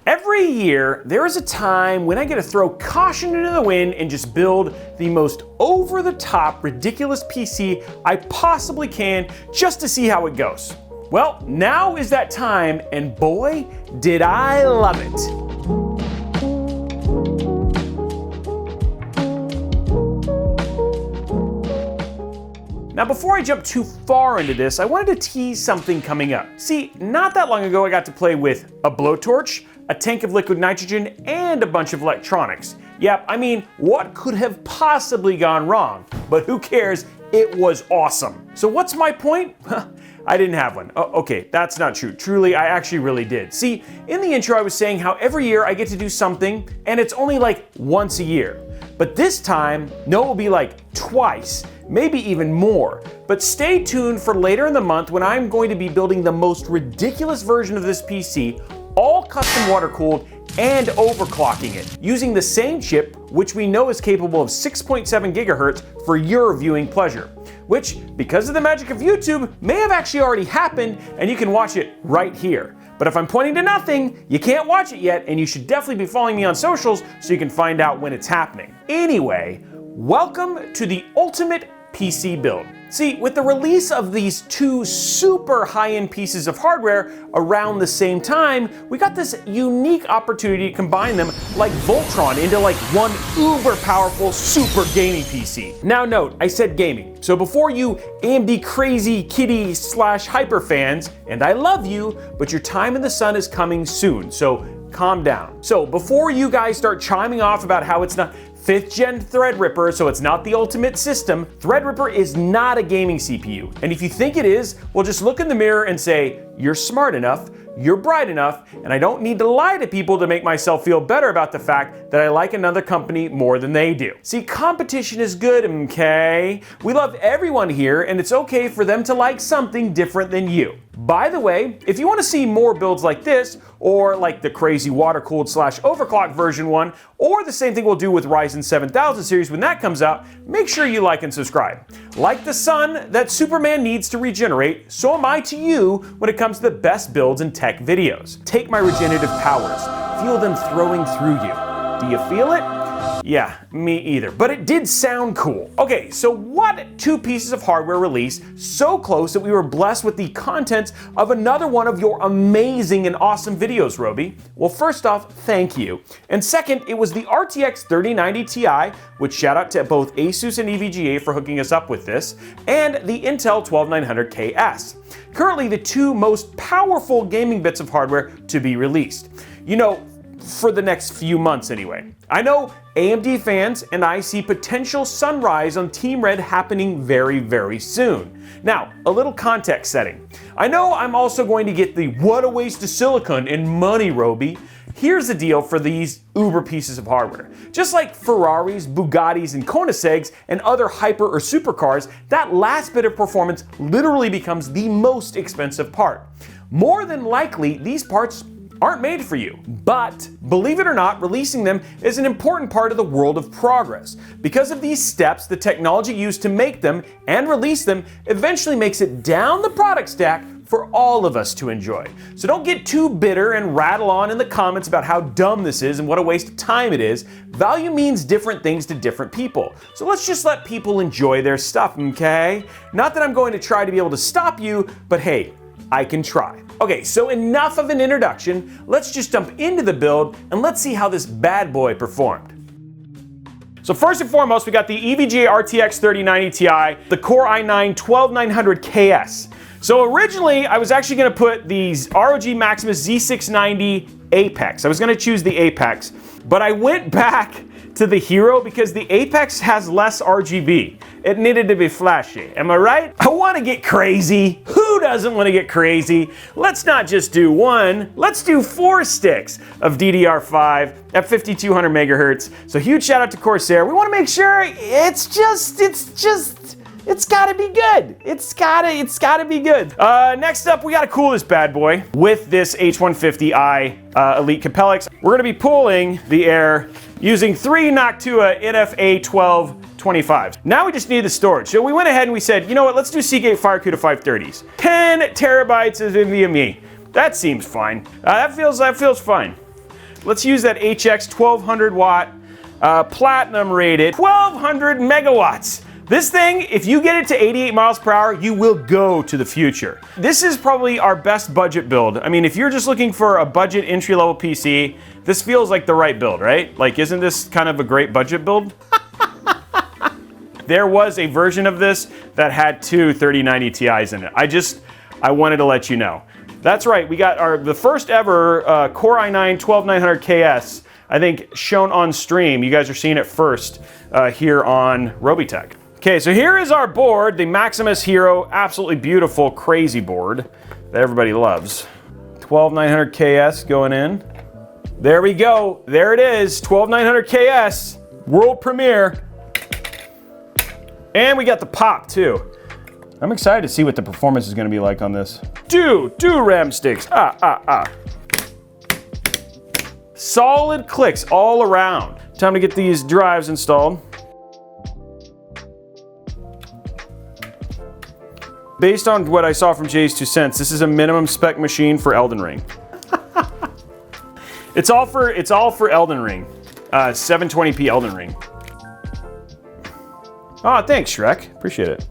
Every year, there is a time when I get to throw caution into the wind and just build the most over-the-top, ridiculous PC I possibly can just to see how it goes. Well, now is that time, and boy, did I love it. Now, before I jump too far into this, I wanted to tease something coming up. See, not that long ago, I got to play with a blowtorch, a tank of liquid nitrogen, and a bunch of electronics. Yep, I mean, what could have possibly gone wrong? But who cares? It was awesome. So what's my point? I didn't have one. Oh, okay, that's not true. Truly, I actually really did. See, in the intro, I was saying how every year I get to do something, and it's only like once a year. But this time, no, it will be like twice, maybe even more. But stay tuned for later in the month when I'm going to be building the most ridiculous version of this PC, all custom water cooled and overclocking it, using the same chip, which we know is capable of 6.7 gigahertz for your viewing pleasure, which, because of the magic of YouTube, may have actually already happened, and you can watch it right here. But if I'm pointing to nothing, you can't watch it yet, and you should definitely be following me on socials so you can find out when it's happening. Anyway, welcome to the ultimate PC build. See, with the release of these two super high-end pieces of hardware around the same time, we got this unique opportunity to combine them like Voltron into like one uber powerful super gaming PC. Now note, I said gaming. So before you AMD crazy kitty / hyper fans, and I love you, but your time in the sun is coming soon, so calm down. So before you guys start chiming off about how it's not 5th gen Threadripper, so it's not the ultimate system, Threadripper is not a gaming CPU. And if you think it is, well, just look in the mirror and say, you're smart enough, you're bright enough, and I don't need to lie to people to make myself feel better about the fact that I like another company more than they do. See, competition is good, okay? We love everyone here, and it's okay for them to like something different than you. By the way, if you want to see more builds like this, or like the crazy water-cooled / overclock version one, or the same thing we'll do with Ryzen 7000 series when that comes out, make sure you like and subscribe. Like the sun that Superman needs to regenerate, so am I to you when it comes to the best builds in tech videos. Take my regenerative powers. Feel them throwing through you. Do you feel it? Yeah, me either. But it did sound cool. Okay, so what two pieces of hardware released so close that we were blessed with the contents of another one of your amazing and awesome videos, Robey? Well, first off, thank you. And second, it was the RTX 3090 Ti, which shout out to both Asus and EVGA for hooking us up with this, and the Intel 12900KS. Currently the two most powerful gaming bits of hardware to be released. You know, for the next few months anyway. I know AMD fans and I see potential sunrise on Team Red happening very, very soon. Now, a little context setting. I know I'm also going to get the what a waste of silicon and money, Robey. Here's the deal for these uber pieces of hardware. Just like Ferraris, Bugattis, and Koenigseggs and other hyper or supercars, that last bit of performance literally becomes the most expensive part. More than likely, these parts aren't made for you. But believe it or not, releasing them is an important part of the world of progress. Because of these steps, the technology used to make them and release them eventually makes it down the product stack for all of us to enjoy. So don't get too bitter and rattle on in the comments about how dumb this is and what a waste of time it is. Value means different things to different people. So let's just let people enjoy their stuff, okay? Not that I'm going to try to be able to stop you, but hey, I can try. Okay, so enough of an introduction. Let's just jump into the build and let's see how this bad boy performed. So first and foremost, we got the EVGA RTX 3090 Ti, the Core i9 12900KS. So originally, I was actually gonna put these ROG Maximus Z690 Apex. I was gonna choose the Apex, but I went back to the Hero because the Apex has less RGB. It needed to be flashy. Am I right? I want to get crazy. Who doesn't want to get crazy? Let's not just do one. Let's do 4 sticks of DDR5 at 5200 megahertz. So huge shout out to Corsair. We want to make sure it's gotta be good. It's gotta be good. Next up, we gotta cool this bad boy with this H150i Elite Capellix. We're gonna be pulling the air using 3 Noctua NFA 1225s. Now we just need the storage. So we went ahead and we said, you know what, let's do Seagate FireCuda 530s. 10 terabytes of NVMe. That seems fine. That feels fine. let's use that HX 1200 watt, platinum rated, 1200 megawatts. This thing, if you get it to 88 miles per hour, you will go to the future. This is probably our best budget build. I mean, if you're just looking for a budget entry-level PC, this feels like the right build, right? Like, isn't this kind of a great budget build? There was a version of this that had two 3090 Ti's in it. I wanted to let you know. That's right, we got the first ever Core i9 12900KS, I think, shown on stream. You guys are seeing it first here on Robeytech. Okay, so here is our board, the Maximus Hero, absolutely beautiful, crazy board that everybody loves. 12900KS going in. There we go, there it is, 12900KS, world premiere. And we got the pop too. I'm excited to see what the performance is gonna be like on this. Do RAM sticks, Solid clicks all around. Time to get these drives installed. Based on what I saw from Jay's 2 cents, this is a minimum spec machine for Elden Ring. It's all for Elden Ring. 720p Elden Ring. Oh, thanks, Shrek. Appreciate it.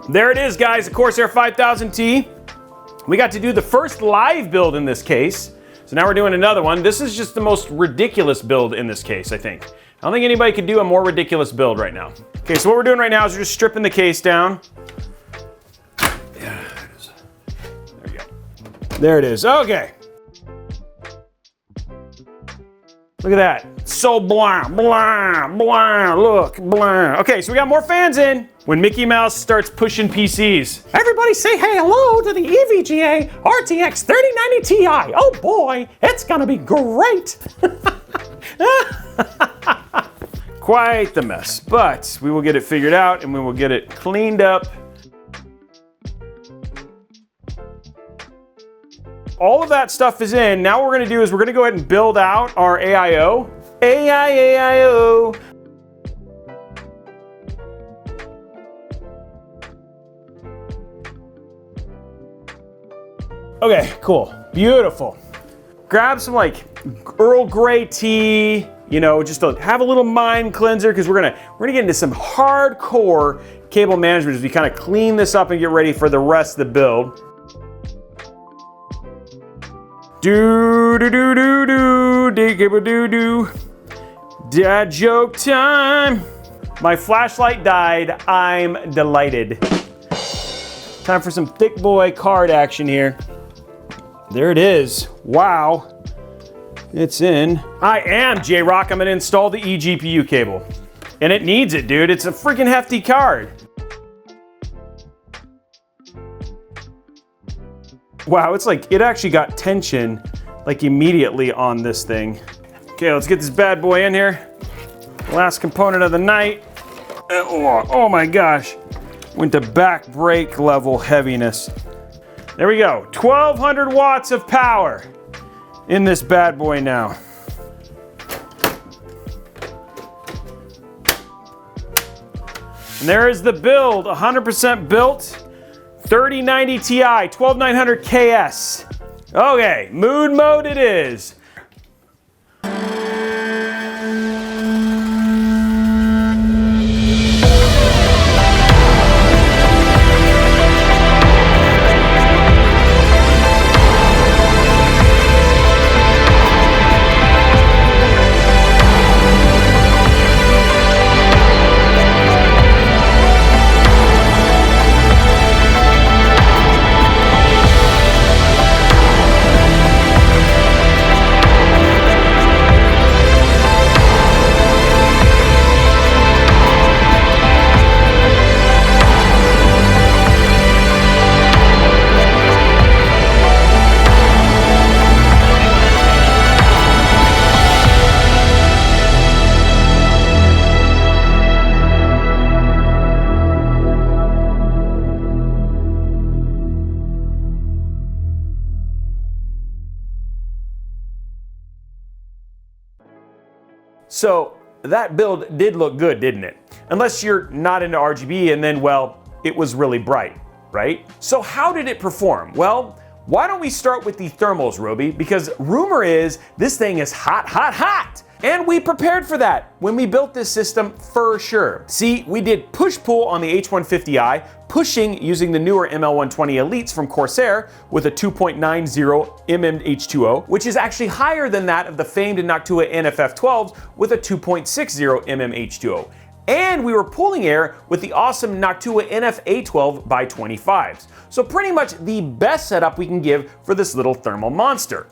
There it is, guys, the Corsair 5000T. We got to do the first live build in this case. So now we're doing another one. This is just the most ridiculous build in this case, I think. I don't think anybody could do a more ridiculous build right now. Okay, so what we're doing right now is we're just stripping the case down. There it is. Okay. Look at that. So blah, blah, blah. Look, blah. Okay, so we got more fans in when Mickey Mouse starts pushing PCs. Everybody say hey, hello to the EVGA RTX 3090 Ti. Oh boy, it's gonna be great. Quite the mess, but we will get it figured out and we will get it cleaned up. All of that stuff is in. Now what we're gonna do is we're gonna go ahead and build out our AIO. AIO. Okay, cool, beautiful. Grab some like Earl Grey tea, you know, just to have a little mind cleanser, because we're gonna get into some hardcore cable management as we kind of clean this up and get ready for the rest of the build. Dad joke time. My flashlight died. I'm delighted. Time for some thick boy card action here. There it is. Wow. It's in. I am J-Rock. I'm gonna install the eGPU cable. And it needs it, dude. It's a freaking hefty card. Wow, it's like, it actually got tension like immediately on this thing. Okay, let's get this bad boy in here. Last component of the night. Oh my gosh. Went to back brake level heaviness. There we go, 1200 watts of power in this bad boy now. And there is the build, 100% built. 3090 Ti, 12900KS. Okay, mood mode it is. So that build did look good, didn't it? Unless you're not into RGB and then, well, it was really bright, right? So how did it perform? Well, Why don't we start with the thermals, Robey? Because rumor is this thing is hot, hot, hot! And we prepared for that when we built this system for sure. See, we did push-pull on the H150i, pushing using the newer ML120 Elites from Corsair with a 2.90 mm H2O, which is actually higher than that of the famed Noctua NFF12s with a 2.60 mm H2O. And we were pulling air with the awesome Noctua NF-A12 by 25s. So pretty much the best setup we can give for this little thermal monster,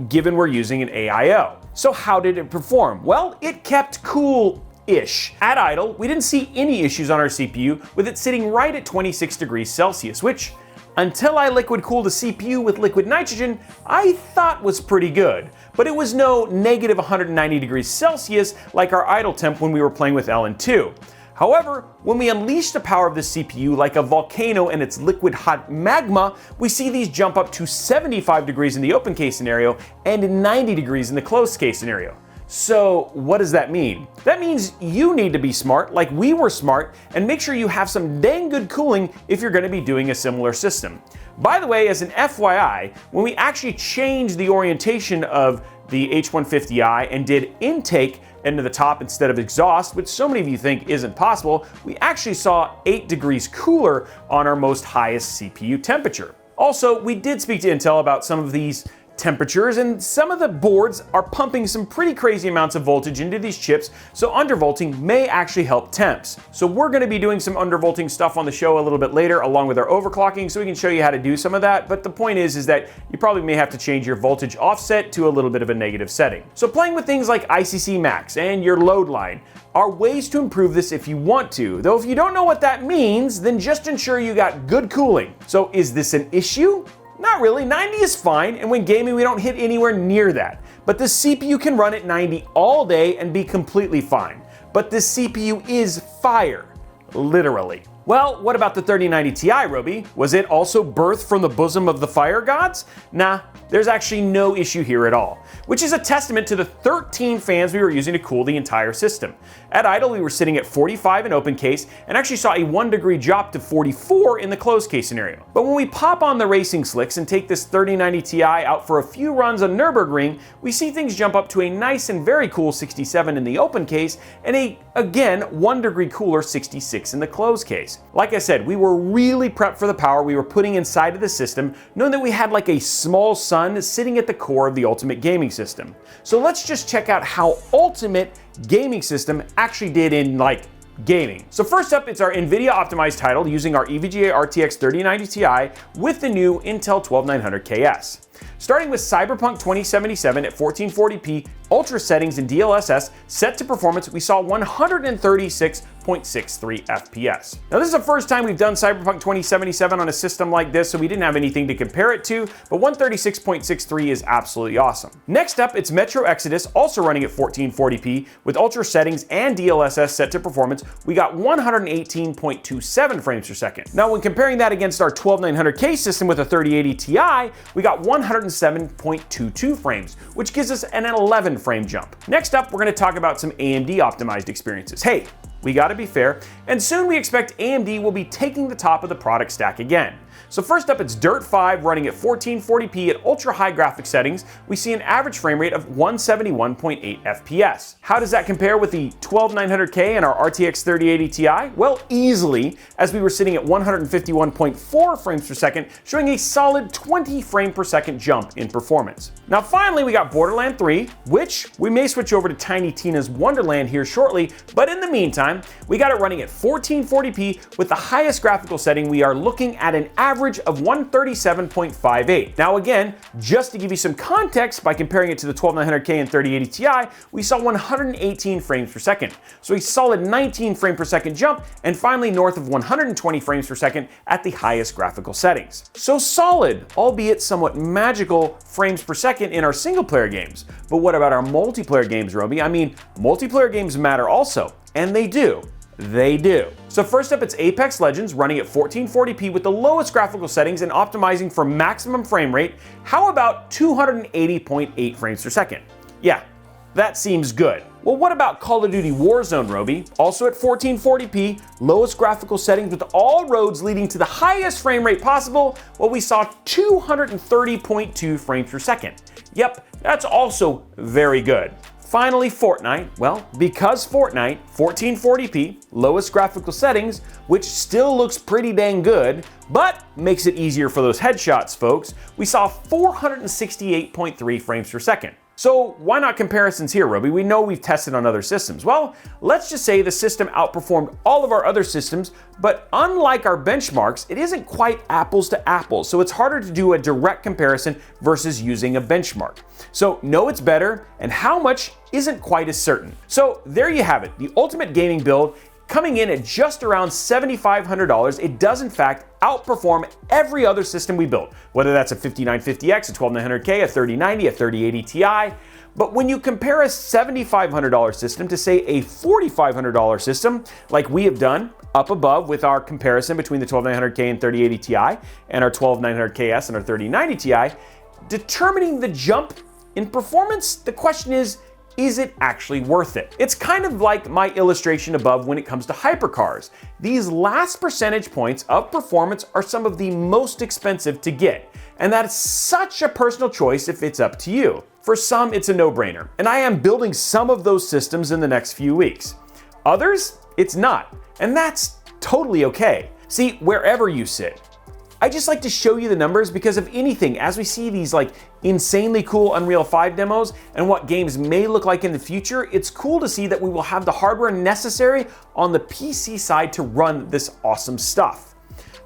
given we're using an AIO. So how did it perform? Well, it kept cool-ish. At idle, we didn't see any issues on our CPU with it sitting right at 26 degrees Celsius, which, until I liquid cooled a CPU with liquid nitrogen, I thought was pretty good. But it was no negative 190 degrees Celsius like our idle temp when we were playing with LN2. However, when we unleash the power of the CPU like a volcano and its liquid hot magma, we see these jump up to 75 degrees in the open case scenario and 90 degrees in the closed case scenario. So what does that mean? That means you need to be smart like we were smart and make sure you have some dang good cooling if you're going to be doing a similar system. By the way, as an FYI, when we actually changed the orientation of the H150i and did intake into the top instead of exhaust, which so many of you think isn't possible, we actually saw 8 degrees cooler on our most highest CPU temperature. Also, we did speak to Intel about some of these temperatures, and some of the boards are pumping some pretty crazy amounts of voltage into these chips, so undervolting may actually help temps. So we're going to be doing some undervolting stuff on the show a little bit later along with our overclocking, so we can show you how to do some of that. But the point is that you probably may have to change your voltage offset to a little bit of a negative setting. So playing with things like ICC Max and your load line are ways to improve this if you want to, though if you don't know what that means, then just ensure you got good cooling. So is this an issue? Not really, 90 is fine, and when gaming we don't hit anywhere near that. But the CPU can run at 90 all day and be completely fine. But the CPU is fire, literally. Well, what about the 3090 Ti, Robey? Was it also birthed from the bosom of the fire gods? Nah, there's actually no issue here at all, which is a testament to the 13 fans we were using to cool the entire system. At idle, we were sitting at 45 in open case and actually saw a 1 degree drop to 44 in the closed case scenario. But when we pop on the racing slicks and take this 3090 Ti out for a few runs on Nürburgring, we see things jump up to a nice and very cool 67 in the open case and a, again, 1 degree cooler 66 in the closed case. Like I said, we were really prepped for the power we were putting inside of the system, knowing that we had like a small sun sitting at the core of the ultimate gaming system. So let's just check out how ultimate gaming system actually did in like gaming. So first up, it's our NVIDIA optimized title using our EVGA RTX 3090 Ti with the new Intel 12900KS. Starting with Cyberpunk 2077 at 1440p, ultra settings and DLSS set to performance, we saw 136.63 FPS. Now this is the first time we've done Cyberpunk 2077 on a system like this, so we didn't have anything to compare it to, but 136.63 is absolutely awesome. Next up, it's Metro Exodus, also running at 1440p with ultra settings and DLSS set to performance. We got 118.27 frames per second. Now when comparing that against our 12900K system with a 3080 Ti, we got 107.22 frames, which gives us an 11 frame jump. Next up, we're going to talk about some AMD optimized experiences. Hey, we gotta be fair, and soon we expect AMD will be taking the top of the product stack again. So first up, it's Dirt 5 running at 1440p at ultra high graphic settings. We see an average frame rate of 171.8 FPS. How does that compare with the 12900K and our RTX 3080 Ti? Well, easily, as we were sitting at 151.4 frames per second, showing a solid 20 frame per second jump in performance. Now finally, we got Borderlands 3, which we may switch over to Tiny Tina's Wonderland here shortly, but in the meantime, we got it running at 1440p with the highest graphical setting. We are looking at an average of 137.58. Now again, just to give you some context, by comparing it to the 12900K and 3080 Ti, we saw 118 frames per second. So a solid 19 frame per second jump, and finally north of 120 frames per second at the highest graphical settings. So solid, albeit somewhat magical frames per second in our single player games. But what about our multiplayer games, Robey? I mean, multiplayer games matter also, and they do. They do. So first up, it's Apex Legends running at 1440p with the lowest graphical settings and optimizing for maximum frame rate. How about 280.8 frames per second? Yeah, that seems good. Well, what about Call of Duty Warzone, Robey? Also at 1440p, lowest graphical settings with all roads leading to the highest frame rate possible, well, we saw 230.2 frames per second. Yep, that's also very good. Finally, Fortnite. Well, because Fortnite, 1440p, lowest graphical settings, which still looks pretty dang good, but makes it easier for those headshots, folks, we saw 468.3 frames per second. So why not comparisons here, Robey? We know we've tested on other systems. Well, let's just say the system outperformed all of our other systems, but unlike our benchmarks, it isn't quite apples to apples, so it's harder to do a direct comparison versus using a benchmark. So no, it's better, and how much isn't quite as certain. So there you have it, the ultimate gaming build. Coming in at just around $7,500, it does in fact outperform every other system we built, whether that's a 5950X, a 12900K, a 3090, a 3080 Ti. But when you compare a $7,500 system to say a $4,500 system, like we have done up above with our comparison between the 12900K and 3080 Ti and our 12900KS and our 3090 Ti, determining the jump in performance, the question is it actually worth it? It's kind of like my illustration above when it comes to hypercars. These last percentage points of performance are some of the most expensive to get, and that's such a personal choice if it's up to you. For some, it's a no-brainer, and I am building some of those systems in the next few weeks. Others, it's not, and that's totally okay. See, wherever you sit, I just like to show you the numbers because if anything, as we see these like insanely cool Unreal 5 demos and what games may look like in the future, it's cool to see that we will have the hardware necessary on the PC side to run this awesome stuff.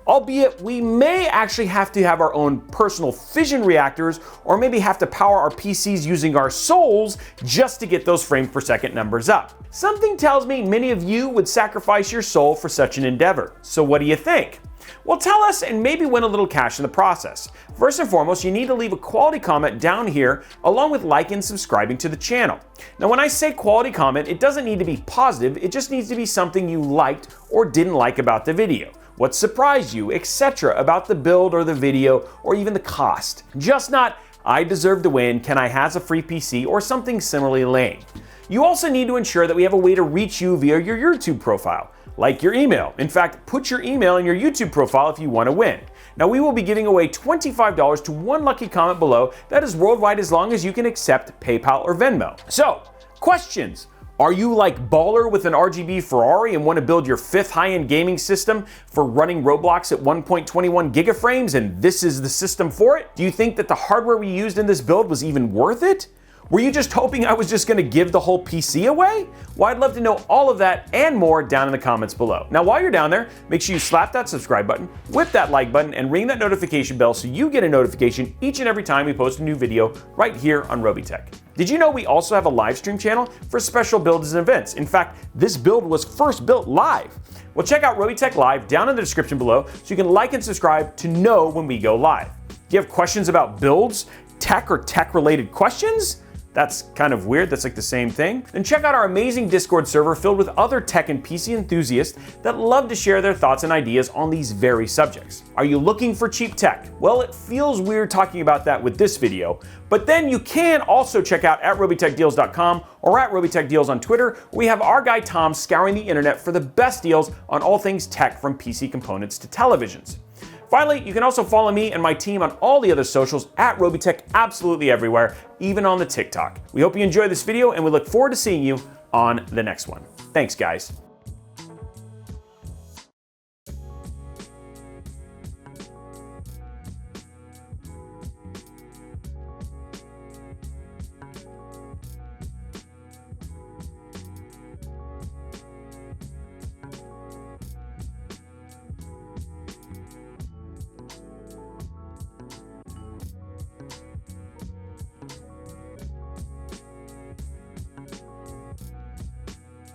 Albeit we may actually have to have our own personal fission reactors or maybe have to power our PCs using our souls just to get those frames per second numbers up. Something tells me many of you would sacrifice your soul for such an endeavor. So what do you think? Well, tell us and maybe win a little cash in the process. First and foremost, you need to leave a quality comment down here along with liking and subscribing to the channel. Now, when I say quality comment, it doesn't need to be positive, it just needs to be something you liked or didn't like about the video, what surprised you, etc. about the build or the video or even the cost. Just not, I deserve to win, can I has a free PC, or something similarly lame. You also need to ensure that we have a way to reach you via your YouTube profile, like your email. In fact, put your email in your YouTube profile if you want to win. Now, we will be giving away $25 to one lucky comment below that is worldwide as long as you can accept PayPal or Venmo. So, questions. Are you like Baller with an RGB Ferrari and want to build your 5th high-end gaming system for running Roblox at 1.21 gigaframes and this is the system for it? Do you think that the hardware we used in this build was even worth it? Were you just hoping I was just going to give the whole PC away? Well, I'd love to know all of that and more down in the comments below. Now, while you're down there, make sure you slap that subscribe button, whip that like button, and ring that notification bell so you get a notification each and every time we post a new video right here on Robeytech. Did you know we also have a live stream channel for special builds and events? In fact, this build was first built live. Well, check out Robeytech Live down in the description below so you can like and subscribe to know when we go live. Do you have questions about builds, tech, or tech-related questions? That's kind of weird, that's like the same thing. Then check out our amazing Discord server filled with other tech and PC enthusiasts that love to share their thoughts and ideas on these very subjects. Are you looking for cheap tech? Well, it feels weird talking about that with this video, but then you can also check out at robeytechdeals.com or at robeytechdeals on Twitter, where we have our guy Tom scouring the internet for the best deals on all things tech from PC components to televisions. Finally, you can also follow me and my team on all the other socials at Robeytech absolutely everywhere, even on the TikTok. We hope you enjoyed this video and we look forward to seeing you on the next one. Thanks, guys.